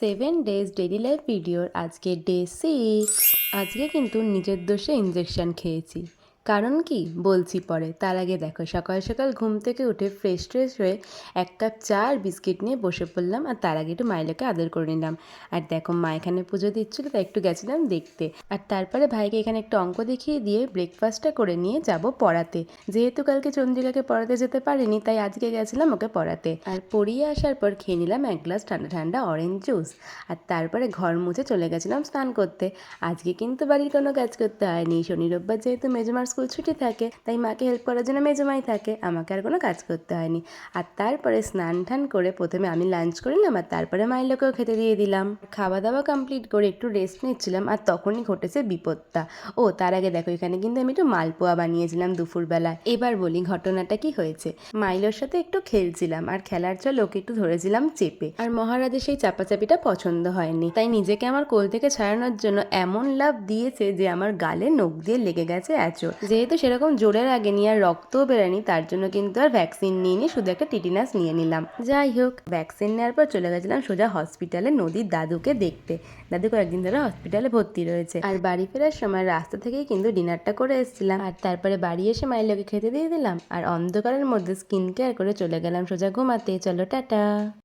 7 days daily life ভিডিওর আজকে day 6। আজকে কিন্তু নিজের দোষে ইঞ্জেকশন খেয়েছি। কারণ কি বলছি পরে, তার আগে দেখো সকাল সকাল ঘুম থেকে উঠে ফ্রেশ ট্রেশ হয়ে 1 কাপ চা আর বিস্কিট নিয়ে বসে পড়লাম। আর তার আগে একটু মাইলোকে আদর করে নিলাম। আর দেখো মা এখানে পুজো দিচ্ছিলো, তাই একটু গেছিলাম দেখতে। আর তারপরে ভাইকে এখানে একটু অঙ্ক দেখিয়ে দিয়ে ব্রেকফাস্টটা করে নিয়ে যাব পড়াতে। যেহেতু কালকে চন্দ্রিকাকে পড়াতে যেতে পারিনি, তাই আজকে গেছিলাম ওকে পড়াতে। আর পড়িয়ে আসার পর খেয়ে নিলাম 1 গ্লাস ঠান্ডা ঠান্ডা অরেঞ্জ জুস। আর তারপরে ঘর মুছে চলে গেছিলাম স্নান করতে। আজকে কিন্তু বাড়ির কোনো কাজ করতে হয়নি। শনি রোববার যেহেতু মেজমার স্কুল ছুটি থাকে, তাই মাকে হেল্প করার জন্য মেজমাই থাকে, আমাকে আর কোনো কাজ করতে হয়নি। আর তারপরে স্নান টান করে প্রথমে আমি লাঞ্চ করে নিলাম, আর তারপরে মাইলোকেও খেতে দিয়ে দিলাম। খাওয়া দাওয়া কমপ্লিট করে একটু রেস্ট নিচ্ছিলাম, আর তখনই ঘটেছে বিপদটা। ও তার আগে দেখো এখানে কিন্তু আমি একটু মালপোয়া বানিয়েছিলাম দুপুরবেলায়। এবার বলি ঘটনাটা কি হয়েছে। মাইলোর সাথে একটু খেলছিলাম, আর খেলার চল ওকে একটু ধরেছিলাম চেপে। আর মহারাজের সেই চাপাচাপিটা পছন্দ হয়নি, তাই নিজেকে আমার কোল থেকে ছাড়ানোর জন্য এমন লাফ দিয়েছে যে আমার গালে নখ দিয়ে লেগে গেছে আঁচড়। যেহেতু সেরকম জোরে লাগেনি আর রক্তও বেরোয়নি, তার জন্য কিন্তু আর ভ্যাকসিন নিইনি, শুধু একটা টিটিনাস নিয়ে নিলাম। যাই হোক, ভ্যাকসিন নেওয়ার পর চলে গেছিলাম সোজা হসপিটালে নদীর দাদুকে দেখতে। দাদু কয়েকদিন ধরে হসপিটালে ভর্তি রয়েছে। আর বাড়ি ফেরার সময় রাস্তা থেকেই কিন্তু ডিনারটা করে এসেছিলাম। আর তারপরে বাড়ি এসে মাইলোকে খেতে দিয়ে দিলাম, আর অন্ধকারের মধ্যে স্কিন কেয়ার করে চলে গেলাম সোজা ঘুমাতে। চলো টাটা।